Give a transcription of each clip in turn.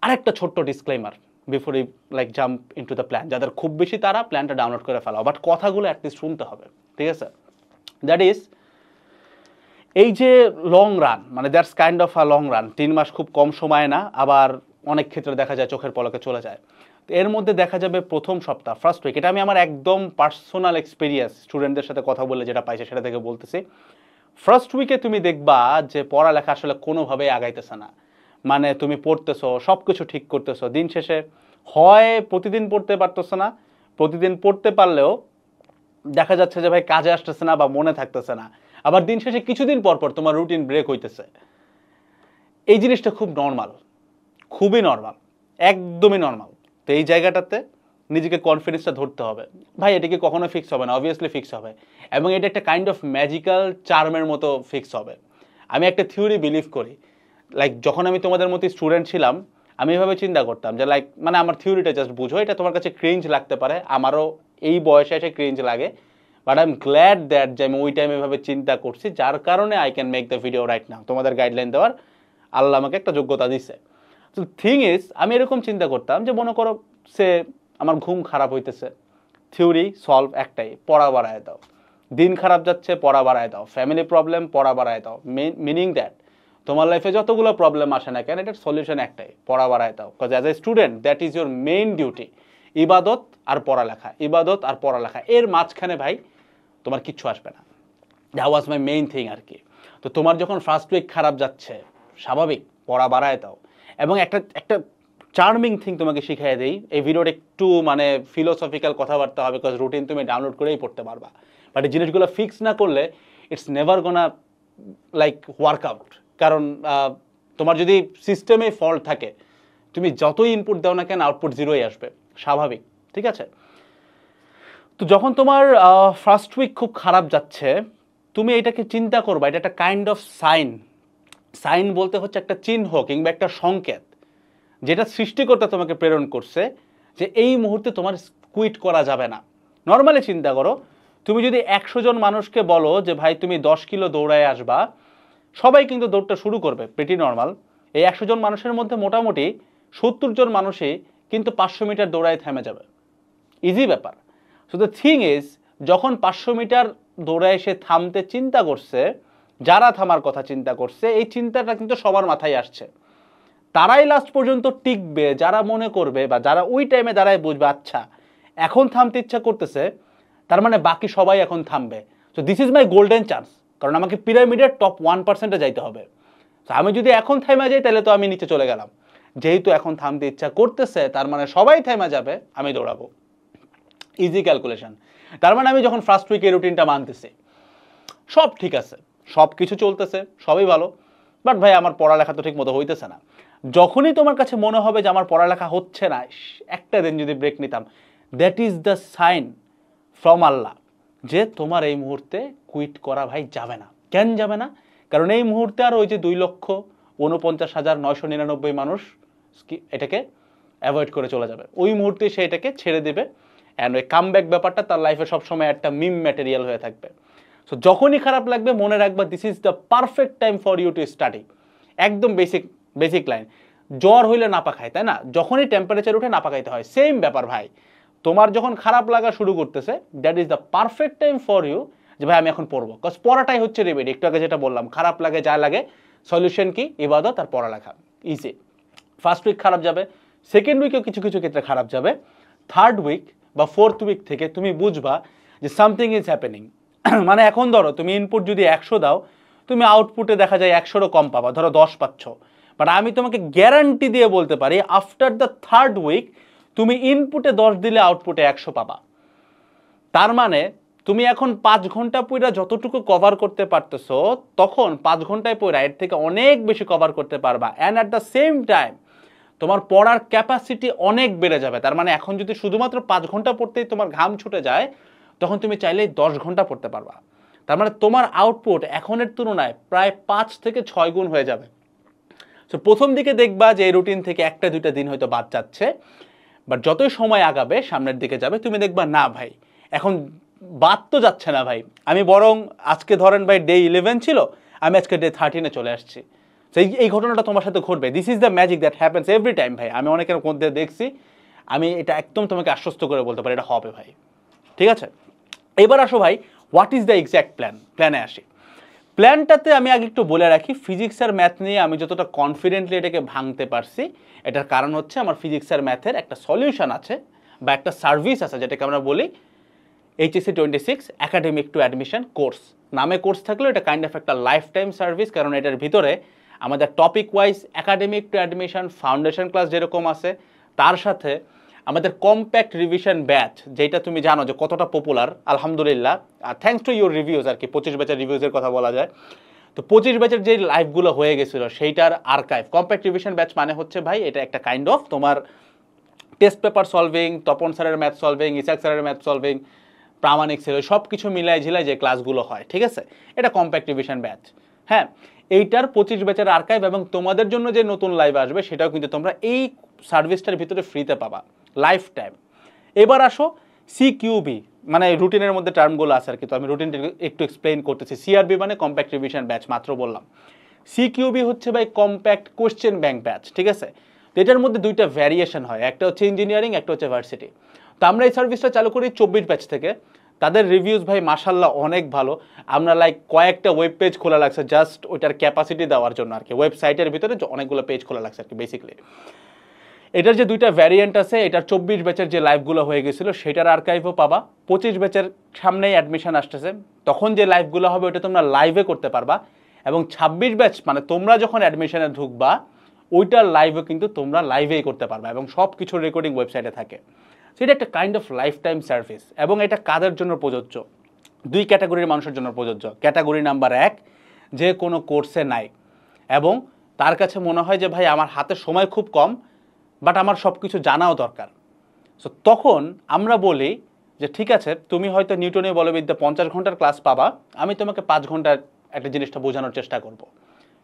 আরেকটা ছোট্ট disclaimer before you like jump into the plan, যাদের খুব বেশি তারা প্ল্যানটা ডাউনলোড করে ফেলাও, বাট কথাগুলো অ্যাটলিস্ট শুনতে হবে, ঠিক আছে? দ্যাট ইজ, এই যে লং রান, মানে that's kind of a long run, 3 মাস খুব কম সময় না, আবার অনেক ক্ষেত্রে দেখা যায় চোখের পলকে চলে যায়। এর মধ্যে দেখা যাবে প্রথম সপ্তাহ, ফার্স্ট উইক, এটা আমি আমার একদম পার্সোনাল এক্সপিরিয়েন্স স্টুডেন্টদের সাথে কথা বলে যেটা পাইছে সেটা থেকে বলতেছি। ফার্স্ট উইকে তুমি দেখবা যে পড়ালেখা আসলে কোনোভাবেই আগাইতেছে না, মানে তুমি পড়তেছো, সব কিছু ঠিক করতেছো, দিন শেষে হয় প্রতিদিন পড়তে পারতেছো না, প্রতিদিন পড়তে পারলেও দেখা যাচ্ছে যে ভাই কাজে আসতেছে না বা মনে থাকতেছে না, আবার দিন শেষে কিছুদিন পর পর তোমার রুটিন ব্রেক হইতেছে। এই জিনিসটা খুব নর্মাল, খুবই নর্মাল, একদমই নর্মাল। তো এই জায়গাটাতে নিজেকে কনফিডেন্সটা ধরতে হবে, ভাই এটা কি কখনো ফিক্স হবে না, অবভিয়াসলি ফিক্স হবে, এবং এটা একটা কাইন্ড অফ ম্যাজিক্যাল চার্মের মতো ফিক্স হবে। আমি একটা থিওরি বিলিভ করি, লাইক যখন আমি তোমাদের মতো স্টুডেন্ট ছিলাম আমি এভাবে চিন্তা করতাম যে লাইক, মানে আমার থিওরিটা জাস্ট বুঝো, এটা তোমার কাছে ক্রিঞ্জ লাগতে পারে, আমারও এই বয়সে এসে ক্রিঞ্জ লাগে, but I am glad that যে আমি ওই টাইমে এভাবে চিন্তা করছি, যার কারণে I can make the video right now, তোমাদের গাইডলাইন দেওয়ার আল্লাহ আমাকে একটা যোগ্যতা দিচ্ছে। তো থিং ইজ, আমি এরকম চিন্তা করতাম যে মনে করো সে আমার ঘুম খারাপ হইতেছে, থিওরি সলভ একটাই, পড়া বাড়ায় দাও, দিন খারাপ যাচ্ছে পড়া বাড়ায় দাও, ফ্যামিলি প্রবলেম পড়া বাড়ায় দাও, মিনিং দ্যাট তোমার লাইফে যতগুলো প্রবলেম আসে না কেন এটার সলিউশন একটাই, পড়া বাড়ায় দাও, because as a student that is your main duty. ইবাদত আর পড়ালেখা, ইবাদত আর পড়ালেখা, এর মাঝখানে ভাই তোমার কিচ্ছু আসবে না। That was my main thing আর কি। তো তোমার যখন ফার্স্ট উইক খারাপ যাচ্ছে, স্বাভাবিক, পড়া বাড়ায় দাও। এবং একটা একটা চার্মিং থিং তোমাকে শিখিয়ে দেই, এই ভিডিওটা একটু মানে ফিলোসফিক্যাল কথাবার্তা হবে, বিকজ রুটিন তুমি ডাউনলোড করেই পড়তে পারবা, বাট এই জিনিসগুলো ফিক্স না করলে it's never gonna like workout. কারণ তোমার যদি সিস্টেমে ফল্ট থাকে, তুমি যতই ইনপুট দাও না কেন আউটপুট জিরোই আসবে, স্বাভাবিক, ঠিক আছে? তো যখন তোমার ফার্স্ট উইক খুব খারাপ যাচ্ছে, তুমি এটাকে চিন্তা করবা, এটা একটা কাইন্ড অফ সাইন। সাইন বলতে হচ্ছে একটা চিহ্ন কিংবা একটা সংকেত, যেটা সৃষ্টিকর্তা তোমাকে প্রেরণ করছে যে এই মুহূর্তে তোমার কুইট করা যাবে না। নর্মালি চিন্তা করো, তুমি যদি 100 জন মানুষকে বলো যে ভাই তুমি 10 কিলো দৌড়ায় আসবা, সবাই কিন্তু দৌড়টা শুরু করবে, প্রিটি নর্মাল। এই 100 জন মানুষের মধ্যে মোটামুটি 70 জন মানুষই কিন্তু 500 মিটার দৌড়ায় থেমে যাবে, ইজি ব্যাপার। সো দ্য থিং ইজ, যখন 500 মিটার দৌড়ায় সে থামতে চিন্তা করছে, যারা থামার কথা চিন্তা করছে, এই চিন্তাটা কিন্তু সবার মাথায় আসছে, তারাই লাস্ট পর্যন্ত টিকবে যারা মনে করবে বা যারা ওই টাইমে দাঁড়ায় বুঝবে আচ্ছা এখন থামতে ইচ্ছা করতেছে, তার মানে বাকি সবাই এখন থামবে। So this is my golden chance, কারণ আমাকে পিরামিডের টপ 1%-এ যাইতে হবে। তো আমি যদি এখন থেমে যাই তাহলে তো আমি নিচে চলে গেলাম, যেহেতু এখন থামতে ইচ্ছা করতেছে তার মানে সবাই থেমে যাবে, আমি দৌড়াবো, ইজি ক্যালকুলেশন। তার মানে আমি যখন ফার্স্ট উইকে রুটিনটা মানতেছি, সব ঠিক আছে, সব কিছু চলতেছে, সবই ভালো, বাট ভাই আমার পড়ালেখা তো ঠিক মতো হইতেছে না। যখনই তোমার কাছে মনে হবে যে আমার পড়ালেখা হচ্ছে না, একটা দিন যদি ব্রেক নিতাম, that is the sign from Allah যে তোমার এই মুহূর্তে কুইট করা ভাই যাবে না। কেন যাবে না? কারণ এই মুহূর্তে আর ওই যে 2,49,999 মানুষ এটাকে অ্যাভয়েড করে চলে যাবে, ওই মুহূর্তে সে এটাকে ছেড়ে দেবে, অ্যান্ড ওই কামব্যাক ব্যাপারটা তার লাইফে সবসময় একটা মিম ম্যাটেরিয়াল হয়ে থাকবে। সো যখনই খারাপ লাগবে মনে রাখবা this is the perfect time for you to study. একদম বেসিক লাইন। জ্বর হইলে নাপা খায়, তাই না? যখনই টেম্পারেচার উঠে নাপা খাইতে হয়, সেম ব্যাপার ভাই। তোমার যখন খারাপ লাগা শুরু করতেছে, that is the perfect time for you যে ভাই আমি এখন পড়বো, বিকজ পড়াটাই হচ্ছে রেমেডি। একটু আগে যেটা বললাম, খারাপ লাগে যা লাগে, সলিউশন কি? ইবাদত আর পড়ালেখা, ইজি। ফার্স্ট উইক খারাপ যাবে, সেকেন্ড উইকেও কিছু কিছু ক্ষেত্রে খারাপ যাবে, থার্ড উইক বা ফোর্থ উইক থেকে তুমি বুঝবা যে সামথিং ইজ হ্যাপেনিং। মানে এখন ধরো তুমি ইনপুট যদি 100 দাও, তুমি আউটপুটে দেখা যায় 100-এরও কম পাবা, ধরো 10 পাচ্ছ, বাট আমি তোমাকে গ্যারান্টি দিয়ে বলতে পারি আফটার দ্য থার্ড উইক তুমি ইনপুটে 10 দিলে আউটপুটে 100 পাবা। তার মানে তুমি এখন 5 ঘন্টা পড়া যতটুকু কভার করতে পারতেছো, তখন 5 ঘন্টায় পড়া এর থেকে অনেক বেশি কভার করতে পারবা, and at the same time তোমার পড়ার ক্যাপাসিটি অনেক বেড়ে যাবে। তার মানে এখন যদি শুধুমাত্র 5 ঘন্টা পড়তেই তোমার ঘাম ছুটে যায়, তখন তুমি চাইলেই 10 ঘন্টা পড়তে পারবা। তার মানে তোমার আউটপুট এখনের তুলনায় প্রায় 5 থেকে 6 গুণ হয়ে যাবে। তো প্রথম দিকে দেখবা যে এই রুটিন থেকে 1-2টা দিন হয়তো বাদ যাচ্ছে, বাট যতই সময় আগাবে সামনের দিকে যাবে, তুমি দেখবা না ভাই এখন বাদ তো যাচ্ছে না ভাই, আমি বরং আজকে ধরেন ভাই ডে 11 ছিল, আমি আজকে ডে 13-এ চলে আসছি। এই ঘটনাটা তোমার সাথে ঘটবে। This is the magic that happens every time ভাই। আমি অনেকের মধ্যে দেখছি, আমি এটা একদম তোমাকে আশ্বস্ত করে বলতে পারি এটা হবে ভাই। ঠিক আছে, এবার আসো ভাই, হোয়াট ইজ দ্য এক্স্যাক্ট প্ল্যানে আসি। প্ল্যানটাতে আমি আগে একটু বলে রাখি, ফিজিক্স আর ম্যাথ নিয়ে আমি যতটা কনফিডেন্টলি এটাকে ভাঙতে পারছি, এটার কারণ হচ্ছে আমার ফিজিক্স আর ম্যাথের একটা সলিউশন আছে বা একটা সার্ভিস আছে, যেটাকে আমরা বলি HSC 26 academic two admission course. নামে কোর্স থাকলেও এটা কাইন্ড অফ একটা লাইফ টাইম সার্ভিস, কারণ এটার ভিতরে আমাদের topic wise academic two admission foundation class যেরকম আছে, তার সাথে আমাদের কম্প্যাক্ট রিভিশন ব্যাচ, যেটা তুমি জানো যে কতটা পপুলার আলহামদুলিল্লাহ, থ্যাঙ্কস টু ইউর রিভিউজ আর কি। 25 ব্যাচের রিভিউজের কথা বলা যায়। তো 25 ব্যাচের যে লাইভগুলো হয়ে গেছিলো সেইটার আর্কাইভ। কম্প্যাক্ট রিভিশন ব্যাচ মানে হচ্ছে ভাই এটা একটা কাইন্ড অফ তোমার টেস্ট পেপার সলভিং, তপন স্যারের ম্যাথ সলভিং, ইসাক স্যারের ম্যাথ সলভিং, প্রামাণিক ছিল, সব কিছু মিলাই ঝিলাই যে ক্লাসগুলো হয়, ঠিক আছে, এটা কম্প্যাক্ট রিভিশন ব্যাচ। হ্যাঁ, এইটার 25 ব্যাচের আর্কাইভ এবং তোমাদের জন্য যে নতুন লাইভ আসবে সেটাও কিন্তু তোমরা এই সার্ভিসটার ভিতরে ফ্রিতে পাবা লাইফ টাইম। এবার আসো CQB, মানে রুটিনের মধ্যে টার্মগুলো আছে আর কি, তো আমি রুটিনটা একটু এক্সপ্লেইন করতেছি। CRB মানে কম্প্যাক্ট রিভিশন ব্যাচ, মাত্র বললাম। CQB হচ্ছে ভাই কম্প্যাক্ট কোশ্চেন ব্যাংক ব্যাচ, ঠিক আছে। তো এটার মধ্যে দুইটা ভ্যারিয়েশন হয়, একটা হচ্ছে ইঞ্জিনিয়ারিং, একটা হচ্ছে ভার্সিটি। তো আমরা এই সার্ভিসটা চালু করি 24 ব্যাচ থেকে। তাদের রিভিউজ ভাই মাশাল্লাহ অনেক ভালো। আমরা লাইক কয়েকটা ওয়েব পেজ খোলা লাগছে জাস্ট ওইটার ক্যাপাসিটি দেওয়ার জন্য আর কি, ওয়েবসাইটের ভিতরে অনেকগুলো পেজ খোলা লাগছে আর কি বেসিক্যালি। এটার যে দুইটা ভ্যারিয়েন্ট আছে, এটার 24 ব্যাচের যে লাইভগুলো হয়ে গেছিলো সেটার আর্কাইভও পাবা। 25 ব্যাচের সামনেই অ্যাডমিশন আসতেছে, তখন যে লাইভগুলো হবে ওটা তোমরা লাইভে করতে পারবা। এবং 26 ব্যাচ মানে তোমরা যখন অ্যাডমিশনে ঢুকবা ওইটার লাইভও কিন্তু তোমরা লাইভেই করতে পারবা, এবং সব কিছুর রেকর্ডিং ওয়েবসাইটে থাকে। সেটা একটা kind of life time service. এবং এটা কাদের জন্য প্রযোজ্য? দুই ক্যাটাগরির মানুষের জন্য প্রযোজ্য। ক্যাটাগরি নাম্বার 1, যে কোনো কোর্সে নাই এবং তার কাছে মনে হয় যে ভাই আমার হাতে সময় খুব কম, বাট আমার সব কিছু জানাও দরকার। সো তখন আমরা বলি যে ঠিক আছে, তুমি হয়তো নিউটনীয় বলবিদ্যা 50 ঘন্টার ক্লাস পাবা, আমি তোমাকে 5 ঘন্টার একটা জিনিসটা বোঝানোর চেষ্টা করব।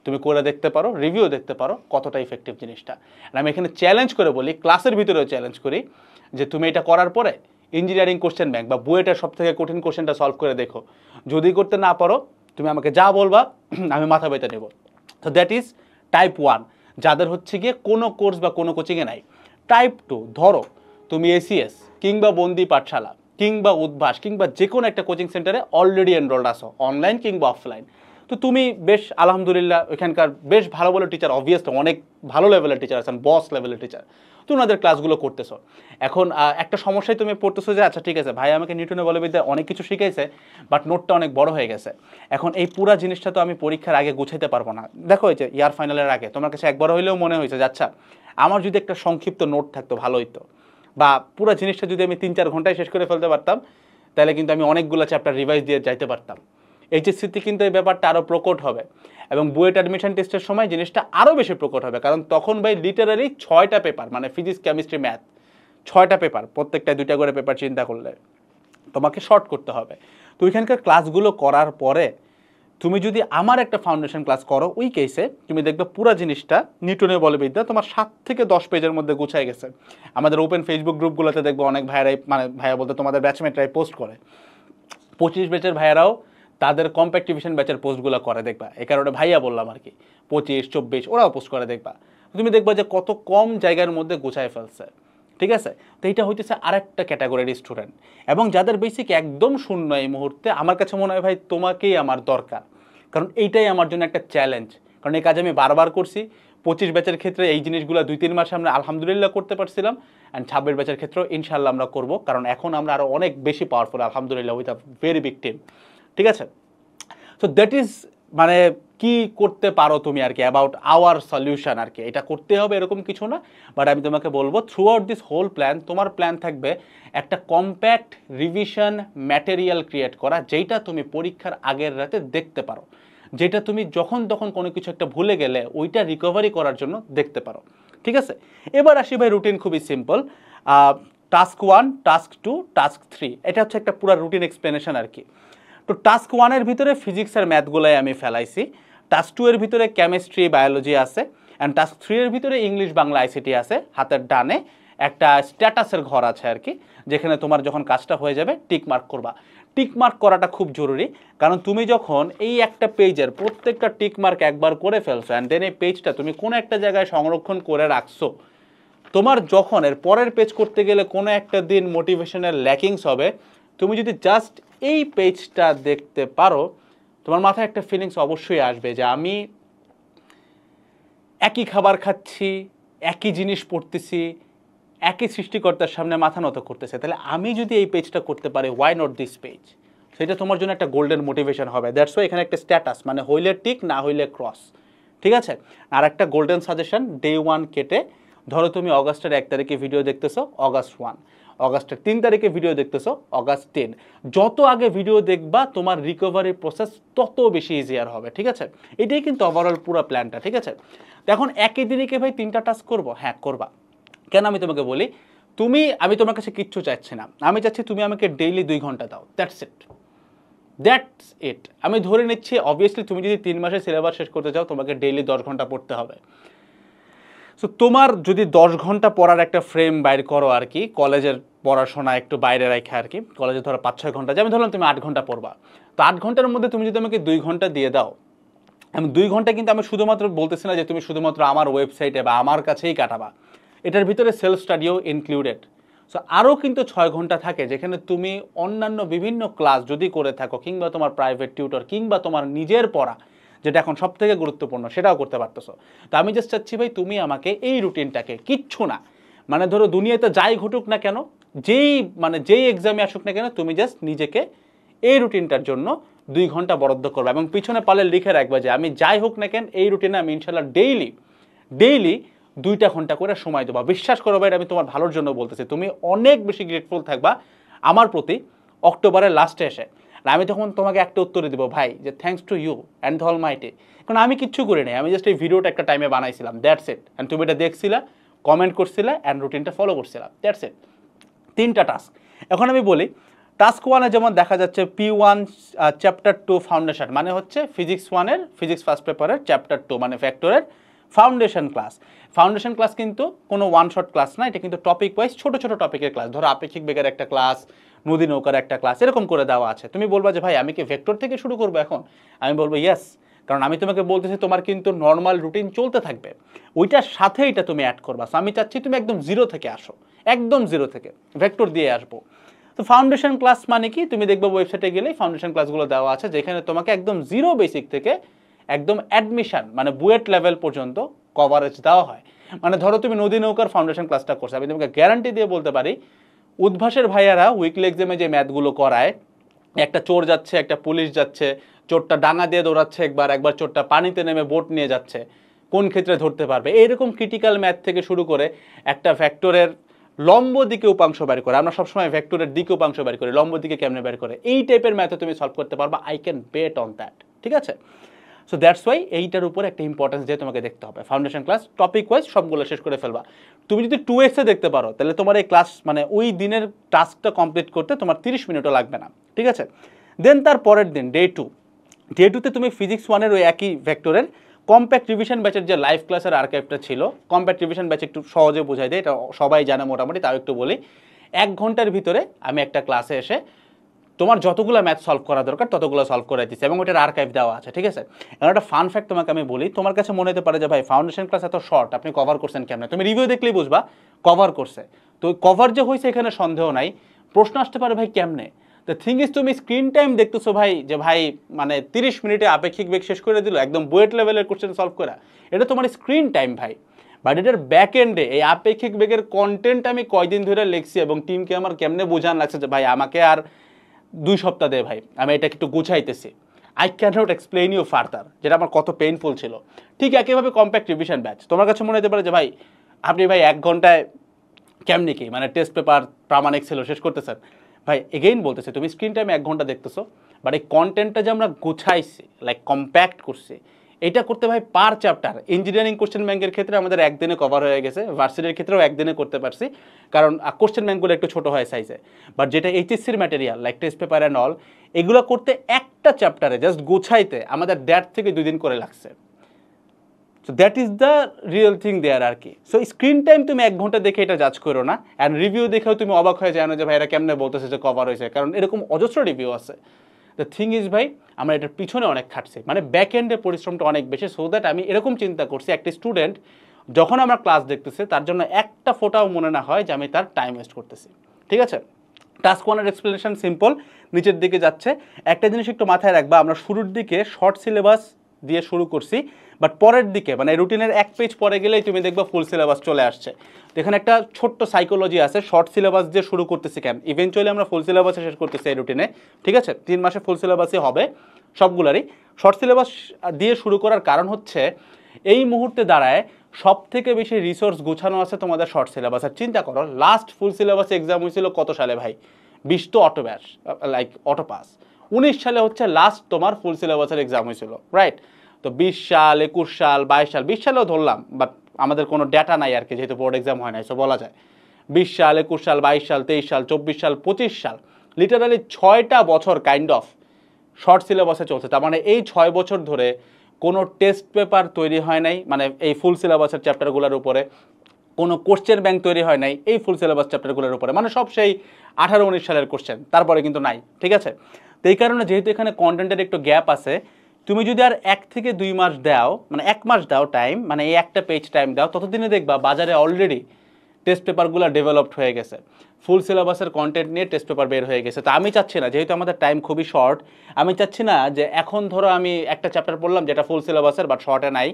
তুমি করে দেখতে পারো, রিভিউ দেখতে পারো কতটা ইফেক্টিভ জিনিসটা। আর আমি এখানে চ্যালেঞ্জ করে বলি, ক্লাসের ভিতরেও চ্যালেঞ্জ করি যে তুমি এটা করার পরে ইঞ্জিনিয়ারিং কোশ্চেন ব্যাংক বা বুয়েটার সব থেকে কঠিন কোশ্চেনটা সলভ করে দেখো। যদি করতে না পারো তুমি আমাকে যা বলবা আমি মাথা ব্যথা নেব। তো দ্যাট ইজ টাইপ 1, যাদের হচ্ছে গিয়ে কোনো কোর্স বা কোনো কোচিংয়ে নাই। টাইপ 2, ধরো তুমি ACS কিংবা বন্দি পাঠশালা কিংবা উদ্ভাস কিংবা যে কোনো একটা কোচিং সেন্টারে অলরেডি এনরোল্ড আসো, অনলাইন কিংবা অফলাইন। তো তুমি বেশ আলহামদুলিল্লাহ ওইখানকার বেশ ভালো ভালো টিচার, অবভিয়াসলি অনেক ভালো লেভেলের টিচার আছেন, বস লেভেলের টিচার, তো ওনাদের ক্লাসগুলো করতেছো। এখন একটা সমস্যায় তুমি পড়তেছো যে আচ্ছা ঠিক আছে ভাই আমাকে নিউটনের বলবিদ্যা অনেক কিছু শিখাইছে, বাট নোটটা অনেক বড় হয়ে গেছে, এখন এই পুরো জিনিসটা তো আমি পরীক্ষার আগে গুছাইতে পারবো না। দেখো এই যে ইয়ার ফাইনালের আগে তোমার কাছে একবার হইলেও মনে হয়েছে যে আচ্ছা আমার যদি একটা সংক্ষিপ্ত নোট থাকতো ভালো হইতো, বা পুরো জিনিসটা যদি আমি 3-4 ঘন্টায় শেষ করে ফেলতে পারতাম, তাহলে কিন্তু আমি অনেকগুলো চ্যাপ্টার রিভাইজ দিয়ে যাইতে পারতাম। HSC-তে কিন্তু এই ব্যাপারটা আরও প্রকট হবে, এবং বুয়েট অ্যাডমিশন টেস্টের সময় জিনিসটা আরও বেশি প্রকট হবে, কারণ তখন ভাই লিটারালি 6টা পেপার, মানে ফিজিক্স কেমিস্ট্রি ম্যাথ 6টা পেপার, প্রত্যেকটা 2টা করে পেপার চিন্তা করলে তোমাকে শর্ট করতে হবে। তো ওইখানকার ক্লাসগুলো করার পরে তুমি যদি আমার একটা ফাউন্ডেশন ক্লাস করো, ওই কেসে তুমি দেখবে পুরো জিনিসটা নিউটনীয় বলবিদ্যা তোমার 7 থেকে 10 পেজের মধ্যে গুছায় গেছে। আমাদের ওপেন ফেসবুক গ্রুপগুলোতে দেখবো অনেক ভাইয়ারাই, মানে ভাইয়া বলতে তোমাদের ব্যাচমেটরাই পোস্ট করে। 25 ব্যাচের ভাইয়ারাও তাদের কম্প্যাক্ট রিভিশন ব্যাচের পোস্টগুলো করে দেখবা, এই কারণে ভাইয়া বললাম আর কি, 25, 24 ওরাও পোস্ট করে দেখবা। তুমি দেখবা যে কত কম জায়গার মধ্যে গুছায় ফেলছে, ঠিক আছে। তো এইটা হইতেছে আরেকটা ক্যাটাগরির স্টুডেন্ট, এবং যাদের বেসিক একদম শূন্য এই মুহূর্তে, আমার কাছে মনে হয় ভাই তোমাকেই আমার দরকার, কারণ এইটাই আমার জন্য একটা চ্যালেঞ্জ, কারণ এই কাজ আমি বারবার করছি। 25 ব্যাচের ক্ষেত্রে এই জিনিসগুলো 2-3 মাসে আমরা আলহামদুলিল্লাহ করতে পারছিলাম, অ্যান্ড 26 ব্যাচের ক্ষেত্রেও ইনশাল্লাহ আমরা করবো, কারণ এখন আমরা আরও অনেক বেশি পাওয়ারফুল আলহামদুলিল্লাহ with a very big team, ঠিক আছে। সো দ্যাট ইজ মানে কি করতে পারো তুমি আর কি, অ্যাবাউট আওয়ার সলিউশন আর কি, এটা করতে হবে এরকম কিছু না, বাট আমি তোমাকে বলবো throughout this whole plan তোমার প্ল্যান থাকবে একটা কম্প্যাক্ট রিভিশন ম্যাটেরিয়াল ক্রিয়েট করা, যেটা তুমি পরীক্ষার আগের রাতে দেখতে পারো, যেটা তুমি যখন তখন কোনো কিছু একটা ভুলে গেলে ওইটা রিকভারি করার জন্য দেখতে পারো, ঠিক আছে। এবার আসি ভাই রুটিন খুবই সিম্পল। টাস্ক 1, টাস্ক 2, টাস্ক 3, এটা হচ্ছে একটা পুরো রুটিন এক্সপ্লেনেশন আর কি। তো টাস্ক 1-এর ভিতরে ফিজিক্স আর ম্যাথগুলোই আমি ফেলাইছি, টাস্ক 2-এর ভিতরে কেমিস্ট্রি বায়োলজি আছে, অ্যান্ড টাস্ক 3-এর ভিতরে ইংলিশ বাংলা ICT আছে। হাতের ডানে একটা স্ট্যাটাসের ঘর আছে আর কি, যেখানে তোমার যখন কাজটা হয়ে যাবে টিক মার্ক করবা। টিক মার্ক করাটা খুব জরুরি, কারণ তুমি যখন এই একটা পেজের প্রত্যেকটা টিক মার্ক একবার করে ফেলছো অ্যান্ড দেন এই পেজটা তুমি কোনো একটা জায়গায় সংরক্ষণ করে রাখছো, তোমার যখন এর পরের পেজ করতে গেলে কোনো একটা দিন মোটিভেশনের ল্যাকিংস হবে, তুমি যদি জাস্ট এই পেজটা দেখতে পারো, তোমার মাথায় একটা ফিলিংস অবশ্যই আসবে যে আমি একই খাবার খাচ্ছি, একই জিনিস পড়তেছি, একই সৃষ্টিকর্তার সামনে মাথা নত করতেছে, তাহলে আমি যদি এই পেজটা করতে পারি, ওয়াই নট দিস পেজ? সেটা তোমার জন্য একটা গোল্ডেন মোটিভেশন হবে। দ্যাটস ওয়াই এখানে একটা স্ট্যাটাস, মানে হইলে টিক না হইলে ক্রস, ঠিক আছে? আর একটা গোল্ডেন সাজেশন, ডে 1 কেটে ধরো তুমি অগাস্টের 1 তারিখে ভিডিও দেখতেছো, অগাস্ট 1, অগাস্টের 3 তারিখে ভিডিও দেখতেছো, অগাস্ট 10। যত আগে ভিডিও দেখবা তোমার রিকভারি প্রসেস তত বেশি ইজিয়ার হবে, ঠিক আছে? এটাই কিন্তু ওভারঅল পুরো প্ল্যানটা, ঠিক আছে? তো এখন একই দিনে কি ভাই 3টা টাস্ক করবো? হ্যাঁ করবা। কেন আমি তোমাকে বলি, আমি তোমার কাছে কিচ্ছু চাচ্ছি না, আমি চাচ্ছি তুমি আমাকে ডেইলি 2 ঘন্টা দাও, দ্যাটস ইট। আমি ধরে নিচ্ছি অবভিয়াসলি তুমি যদি 3 মাসের সিলেবাস শেষ করতে চাও তোমাকে ডেইলি 10 ঘন্টা পড়তে হবে। সো তোমার যদি 10 ঘন্টা পড়ার একটা ফ্রেম বাইর করো আর কি, কলেজের পড়াশোনা একটু বাইরে রাখা আর কি, কলেজে ধরো 5-6 ঘন্টা, যেমন ধরলাম তুমি 8 ঘন্টা পড়বা, তো 8 ঘন্টার মধ্যে তুমি যদি আমাকে 2 ঘন্টা দিয়ে দাও, আমি 2 ঘন্টা কিন্তু আমি শুধুমাত্র বলতেছি না যে তুমি শুধুমাত্র আমার ওয়েবসাইটে বা আমার কাছেই কাটাবা, এটার ভিতরে সেলফ স্টাডিও ইনক্লুডেড। সো আরও কিন্তু 6 ঘন্টা থাকে যেখানে তুমি অন্যান্য বিভিন্ন ক্লাস যদি করে থাকো, কিংবা তোমার প্রাইভেট টিউটর, কিংবা তোমার নিজের পড়া, যেটা এখন সব থেকে গুরুত্বপূর্ণ, সেটাও করতে পারতেছো। তো আমি জাস্ট চাচ্ছি ভাই তুমি আমাকে এই রুটিনটাকে, কিচ্ছু না মানে ধরো দুনিয়াতে যাই ঘটুক না কেন, যেই এক্সামে আসুক না কেন, তুমি জাস্ট নিজেকে এই রুটিনটার জন্য 2 ঘন্টা বরাদ্দ করবে, এবং পিছনে পালে লিখে রাখবে যে আমি যাই হোক না কেন এই রুটিনে আমি ইনশাল্লাহ ডেইলি 2টা ঘন্টা করে সময় দেবো। বিশ্বাস করো ভাই, আমি তোমার ভালোর জন্য বলতেছি, তুমি অনেক বেশি গ্রেটফুল থাকবা আমার প্রতি অক্টোবরের লাস্টে এসে। আর আমি তখন তোমাকে একটা উত্তরে দেবো ভাই, যে thanks to you and the almighty, কারণ আমি কিচ্ছু করি নাই, আমি জাস্ট এই ভিডিওটা একটা টাইমে বানাইছিলাম, দ্যাটস ইট। অ্যান্ড তুমি এটা দেখছিলা, কমেন্ট করছিলা অ্যান্ড রুটিনটা ফলো করছিলাম, দ্যাটস ইট। 3টা টাস্ক। এখন আমি বলি, টাস্ক 1-এ যেমন দেখা যাচ্ছে P1 চ্যাপ্টার 2 ফাউন্ডেশন, মানে হচ্ছে ফিজিক্স 1-এর ফিজিক্স ফার্স্ট পেপারের চ্যাপ্টার 2 মানে ফ্যাক্টরের ফাউন্ডেশন ক্লাস কিন্তু কোনো ওয়ান শট ক্লাস না, এটা কিন্তু টপিক ওয়াইজ ছোট ছোট টপিকের ক্লাস। ধরো আপেক্ষিক বেগের একটা ক্লাস, নদী নৌকার একটা ক্লাস, এরকম করে দেওয়া আছে। তুমি বলবা যে ভাই আমি কি ভেক্টর থেকে শুরু করবো এখন? আমি বলবো ইয়েস, কারণ আমি তোমাকে বলতেছি তোমার কিন্তু নর্মাল রুটিন চলতে থাকবে, ওইটার সাথে এটা তুমি অ্যাড করবা। আমি চাচ্ছি তুমি একদম জিরো থেকে আসো, একদম জিরো থেকে ভেক্টর দিয়ে আসবো। তো ফাউন্ডেশন ক্লাস মানে কি, তুমি দেখবে ওয়েবসাইটে গেলেই ফাউন্ডেশন ক্লাসগুলো দেওয়া আছে, যেখানে তোমাকে একদম জিরো বেসিক থেকে একদম অ্যাডমিশন মানে বুয়েট লেভেল পর্যন্ত কভারেজ দেওয়া হয়। মানে ধরো তুমি নদী নৌকার ফাউন্ডেশন ক্লাসটা করছো, আমি তোমাকে গ্যারান্টি দিয়ে বলতে পারি উদ্ভাসের ভাইয়ারা উইকলি এক্সামে যে ম্যাথগুলো করায়, একটা চোর যাচ্ছে, একটা পুলিশ যাচ্ছে, চোরটা ডাঙা দিয়ে দৌড়াচ্ছে, একবার চোরটা পানিতে নেমে বোট নিয়ে যাচ্ছে, কোন ক্ষেত্রে ধরতে পারবে, এইরকম ক্রিটিক্যাল ম্যাথ থেকে শুরু করে একটা ভেক্টরের লম্ব দিকে উপাংশ বের করে, আমরা সবসময় ভেক্টরের দিকে উপাংশ বের করি, লম্ব দিকে কেমনে বের করে, এই টাইপের ম্যাথও তুমি সলভ করতে পারবা। I can bet on that, ঠিক আছে? সো দ্যাটস ওয়াই এইটার উপর একটা ইম্পর্টেন্স দিয়ে তোমাকে দেখতে হবে। ফাউন্ডেশন ক্লাস টপিক ওয়াইজ সবগুলো শেষ করে ফেলবা। তুমি যদি 2x-এ দেখতে পারো তাহলে তোমার এই ক্লাস মানে ওই দিনের টাস্কটা কমপ্লিট করতে তোমার 30 মিনিটও লাগবে না, ঠিক আছে? দেন তার পরের দিন ডে 2তে তুমি ফিজিক্স 1-এর ওই একই ভেক্টরের কম্প্যাক্ট রিভিশন ব্যাচের যে লাইভ ক্লাসের আর্কাইভটা ছিল, কম্প্যাক্ট রিভিশন ব্যাচ একটু সহজে বোঝাই দেয়, এটা সবাই জানে মোটামুটি, তাও একটু বলি। 1 ঘন্টার ভিতরে আমি একটা ক্লাসে এসে তোমার যতগুলো ম্যাথ সলভ করা দরকার ততগুলো সলভ করে দিচ্ছে, এবং ওটার আর্কাইভ দেওয়া আছে, ঠিক আছে? এখন একটা ফান ফ্যাক্ট তোমাকে আমি বলি, তোমার কাছে মনে হতে পারে যে ভাই ফাউন্ডেশন ক্লাস এত শর্ট, আপনি কভার করছেন কেমন? তুমি রিভিউ দেখলেই বুঝবা কভার করছে। তো কভার যে হয়েছে এখানে সন্দেহ নাই। প্রশ্ন আসতে পারে ভাই কেমনে? দ্য থিং ইজ তুমি স্ক্রিন টাইম দেখতেছো ভাই, যে ভাই মানে 30 মিনিটে আপেক্ষিক বেগ শেষ করে দিল একদম বুয়েট লেভেলের কোশ্চেন সলভ করা, এটা তোমার স্ক্রিন টাইম ভাই। বাট এটার ব্যাক এন্ডে এই আপেক্ষিক বেগের কন্টেন্ট আমি কয়দিন ধরে লিখছি, এবং টিমকে আমার কেমনে বোঝান লাগছে যে ভাই আমাকে আর 2 সপ্তাহ দে ভাই, আমি এটা একটু গুছাইতেছি। I can not explain you further, যেটা আমার কত পেইনফুল ছিল। ঠিক একইভাবে কম্প্যাক্ট রিভিশন ব্যাচ, তোমার কাছে মনে হতে পারে যে ভাই আপনি ভাই 1 ঘন্টায় কেমনি কি মানে টেস্ট পেপার প্রামাণিক ছিল শেষ করতেছেন। ভাই এগেইন বলতেছে তুমি স্ক্রিন টাইমে 1 ঘন্টা দেখতেছো, বাট এই কন্টেন্টটা যে আমরা গুছাইছি লাইক কম্প্যাক্ট করছি, এটা করতে ভাই পার চ্যাপ্টার। ইঞ্জিনিয়ারিং কোশ্চেন ব্যাংকের ক্ষেত্রে আমাদের একদিনে কভার হয়ে গেছে, ভার্সিটির ক্ষেত্রেও একদিনে করতে পারছি, কারণ কোশ্চেন ব্যাংকগুলো একটু ছোটো হয় সাইজে। বাট যেটা এইচএসসির material like test paper and all, এগুলো করতে একটা চ্যাপ্টারে জাস্ট গুছাইতে আমাদের 1.5 থেকে 2 দিন করে লাগছে। So that is the real thing there আর কি। সো স্ক্রিন টাইম তুমি 1 ঘন্টা দেখে এটা জাজ করো না, অ্যান্ড রিভিউ দেখেও তুমি অবাক হয়ে যায় না যে ভাই এরা কেমনে বলতেছে যে কভার হয়েছে, কারণ এরকম অজস্র রিভিউ আছে। দ্য থিং ইজ ভাই আমরা এটার পিছনে অনেক খাটছি, মানে ব্যাক এন্ডে পরিশ্রমটা অনেক বেশি। সো দ্যাট আমি এরকম চিন্তা করছি একটা স্টুডেন্ট যখন আমার ক্লাস দেখতেছে তার জন্য একটা ফোটাও মনে না হয় যে আমি তার টাইম ওয়েস্ট করতেছি, ঠিক আছে। টাস্ক 1 এর এক্সপ্লেনেশন সিম্পল, নিচের দিকে যাচ্ছে। একটা জিনিস একটু মাথায় রাখবা, আমরা শুরুর দিকে শর্ট সিলেবাস দিয়ে শুরু করছি, বাট পরের দিকে মানে রুটিনের 1 পেজ পরে গেলেই তুমি দেখবা ফুল সিলেবাস চলে আসছে। তো এখানে একটা ছোট্ট সাইকোলজি আছে, শর্ট সিলেবাস দিয়ে শুরু করতেছি কেন, ইভেনচুয়ালি আমরা ফুল সিলেবাসে শেষ করতেছি এই রুটিনে, ঠিক আছে। 3 মাসে ফুল সিলেবাসই হবে সবগুলারই। শর্ট সিলেবাস দিয়ে শুরু করার কারণ হচ্ছে এই মুহূর্তে দাঁড়ায় সব থেকে বেশি রিসোর্স গোছানো আছে তোমাদের শর্ট সিলেবাস। আর চিন্তা করো লাস্ট ফুল সিলেবাস এক্সাম হয়েছিল কত সালে ভাই, 20 তো অটো ব্যাস লাইক অটো পাস, 19 সালে হচ্ছে লাস্ট তোমার ফুল সিলেবাসের এক্সাম হয়েছিল, রাইট। তো 20 সাল 21 সাল 22 সাল, 20 সালেও ধরলাম, বাট আমাদের কোনো ডেটা নাই আর কি, যেহেতু বোর্ড এক্সাম হয় নাই, সো বলা যায় 20 সাল 21 সাল 22 সাল 23 সাল 24 সাল 25 সাল, লিটারালি 6টা বছর কাইন্ড অফ শর্ট সিলেবাসে চলছে। তার মানে এই 6 বছর ধরে কোনো টেস্ট পেপার তৈরি হয় নাই, মানে এই ফুল সিলেবাসের চ্যাপ্টারগুলোর উপরে কোনো কোশ্চেন ব্যাংক তৈরি হয় নাই এই ফুল সিলেবাস চ্যাপ্টারগুলোর উপরে, মানে সব সেই 18-19 সালের কোশ্চেন, তারপরে কিন্তু নাই, ঠিক আছে। তো এই কারণে যেহেতু এখানে কন্টেন্টের একটু গ্যাপ আছে, তুমি যদি আর 1 থেকে 2 মাস দাও, মানে 1 মাস দাও টাইম, মানে এই একটা পেজ টাইম দাও, ততদিনে দেখবা বাজারে অলরেডি টেস্ট পেপারগুলো ডেভেলপড হয়ে গেছে, ফুল সিলেবাসের কন্টেন্ট নিয়ে টেস্ট পেপার বের হয়ে গেছে। তো আমি চাচ্ছি না, যেহেতু আমাদের টাইম খুবই শর্ট, আমি চাচ্ছি না যে এখন ধরো আমি একটা চ্যাপ্টার পড়লাম যেটা ফুল সিলেবাসের বাট শর্টে নাই,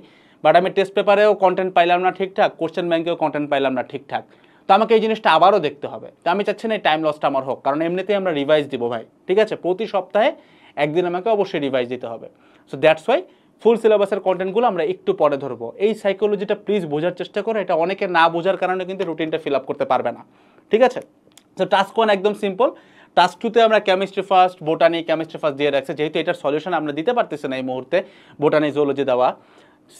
বাট আমি টেস্ট পেপারেও কন্টেন্ট পাইলাম না ঠিকঠাক, কোশ্চেন ব্যাংকেও কন্টেন্ট পাইলাম না ঠিকঠাক, তো আমাকে এই জিনিসটা আবারও দেখতে হবে। তো আমি চাচ্ছি না এই টাইম লসটা আমার হোক, কারণ এমনিতেই আমরা রিভাইজ দিব ভাই, ঠিক আছে, প্রতি সপ্তাহে একদিন আমাকে অবশ্যই রিভাইজ দিতে হবে। সো দ্যাটস ওয়াই ফুল সিলেবাসের কন্টেন্টগুলো আমরা একটু পরে ধরবো। এই সাইকোলজিটা প্লিজ বোঝার চেষ্টা করো, এটা অনেকে না বোঝার কারণে কিন্তু রুটিনটা ফিল আপ করতে পারবে না, ঠিক আছে। সো টাস্ক 1 একদম সিম্পল, টাস্ক 2তে আমরা chemistry first, botany, chemistry first দিয়ে রাখছি, যেহেতু এটার সলিউশন আমরা দিতে পারতেছি না এই মুহূর্তে, বোটানি জুলজি দেওয়া,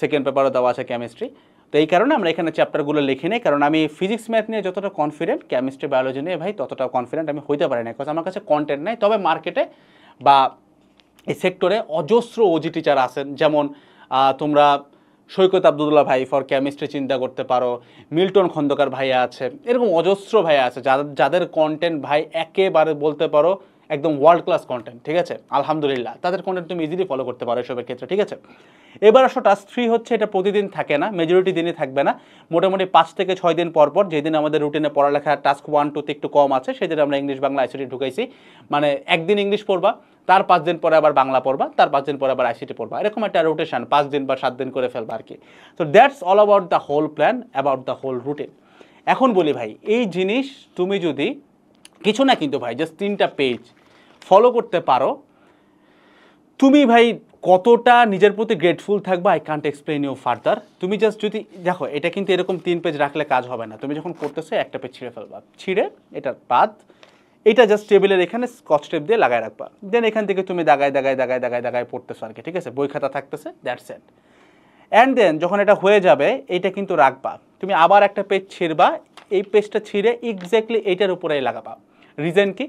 সেকেন্ড পেপারও দেওয়া আছে কেমিস্ট্রি, তো এই কারণে আমরা এখানে চ্যাপ্টারগুলো লিখে নিই, কারণ আমি ফিজিক্স ম্যাথ নিয়ে যতটা কনফিডেন্ট কেমিস্ট্রি বায়োলজি নিয়ে ভাই ততটা কনফিডেন্ট আমি হইতে পারি না, বিকজ আমার কাছে কন্টেন্ট নাই। তবে মার্কেটে বা এই সেক্টরে অজস্র ওজি টিচার আছেন, যেমন তোমরা সৈকত আব্দুল্লাহ ভাই ফর কেমিস্ট্রি চিন্তা করতে পারো, মিল্টন খন্দকার ভাইয়া আছে, এরকম অজস্র ভাইয়া আছে যাদের কন্টেন্ট ভাই একেবারে বলতে পারো একদম ওয়ার্ল্ড ক্লাস কন্টেন্ট, ঠিক আছে, আলহামদুলিল্লাহ তাদের কন্টেন্ট তুমি ইজিলি ফলো করতে পারো এসবের ক্ষেত্রে, ঠিক আছে। এবার আসো টাস্ক 3 হচ্ছে, এটা প্রতিদিন থাকে না, মেজরিটি দিনই থাকবে না, মোটামুটি 5 থেকে 6 দিন পর পর, যেদিন আমাদের রুটিনে পড়ালেখা টাস্ক 1 2 তে একটু কম আছে সেদিন আমরা ইংলিশ বাংলা আইসিটি ঢুকাইছি, মানে একদিন ইংলিশ পড়বা, তার 5 দিন পরে আবার বাংলা পড়বা, তার 5 দিন পরে আবার আইসিটি পড়বা, এরকম একটা রোটেশন 5 দিন বা 7 দিন করে ফেলবা আর কি। তো that's all about the whole plan, about the whole routine. এখন বলি ভাই, এই জিনিস তুমি যদি কিছু না কিন্তু ভাই জাস্ট 3টা পেজ ফলো করতে পারো, তুমি ভাই কতটা নিজের প্রতি গ্রেটফুল থাকবা I can't explain you further. তুমি জাস্ট যদি দেখো, এটা কিন্তু এরকম 3 পেজ রাখলে কাজ হবে না, তুমি যখন করতেছো একটা পেজ ছিঁড়ে ফেলবা, ছিঁড়ে এটার বাদ এটা জাস্ট টেবিলের এখানে স্কচ টেপ দিয়ে লাগায় রাখবা, দেন এখান থেকে তুমি দাগায় দাগায় দাগায় দাগায় দাগায় পড়তেছো আর কি, ঠিক আছে, বই খাতা থাকতেছে, দ্যাটস ইট। অ্যান্ড দেন যখন এটা হয়ে যাবে এটা কিন্তু রাখবা, তুমি আবার একটা পেজ ছিঁড়বা, এই পেজটা ছিঁড়ে এক্স্যাক্টলি এইটার উপরেই লাগাবা। রিজন কি?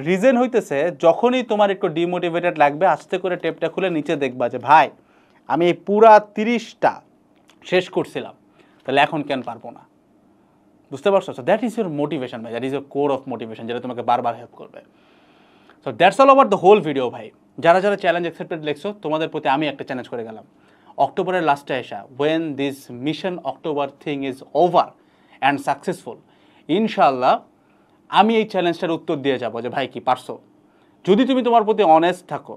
রিজন হইতেছে যখনই তোমার একটু ডিমোটিভেটেড লাগবে, আস্তে করে টেপটা খুলে নিচে দেখবা যে ভাই আমি এই পুরা 30টা শেষ করছিলাম, তাহলে এখন কেন পারবো না, বুঝতে পারছো? So that is your motivation ভাই, that is your core of motivation, যেটা তোমাকে বারবার হেল্প করবে। So that's all over the whole video ভাই। যারা যারা চ্যালেঞ্জ অ্যাকসেপ্টেড লিখছো তোমাদের প্রতি আমি একটা চ্যালেঞ্জ করে গেলাম, অক্টোবরের লাস্টে আসা, when this mission October thing is over and successful, ইনশাআল্লাহ আমি এই চ্যালেঞ্জটার উত্তর দিয়ে যাবো যে ভাই কি পারছো। যদি তুমি তোমার প্রতি অনেস্ট থাকো,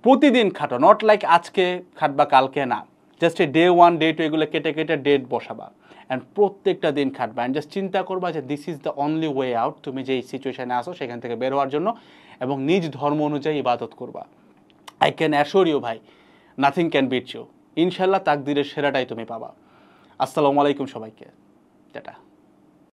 প্রতিদিন খাটো, নট লাইক আজকে খাটবা কালকে না, জাস্ট এই ডে 1 ডে 2 এগুলো কেটে কেটে ডেট বসাবা, অ্যান্ড প্রত্যেকটা দিন খাটবা, অ্যান্ড জাস্ট চিন্তা করবা যে this is the only way out, তুমি যেই সিচুয়েশানে আসো সেখান থেকে বের হওয়ার জন্য, এবং নিজ ধর্ম অনুযায়ী ইবাদত করবা। আই ক্যান অ্যাশোর ইউ ভাই, নাথিং ক্যান বিট ইউ, ইনশাল্লাহ তাকদিরের সেরাটাই তুমি পাবা। আসসালামু আলাইকুম সবাইকে, টাটা।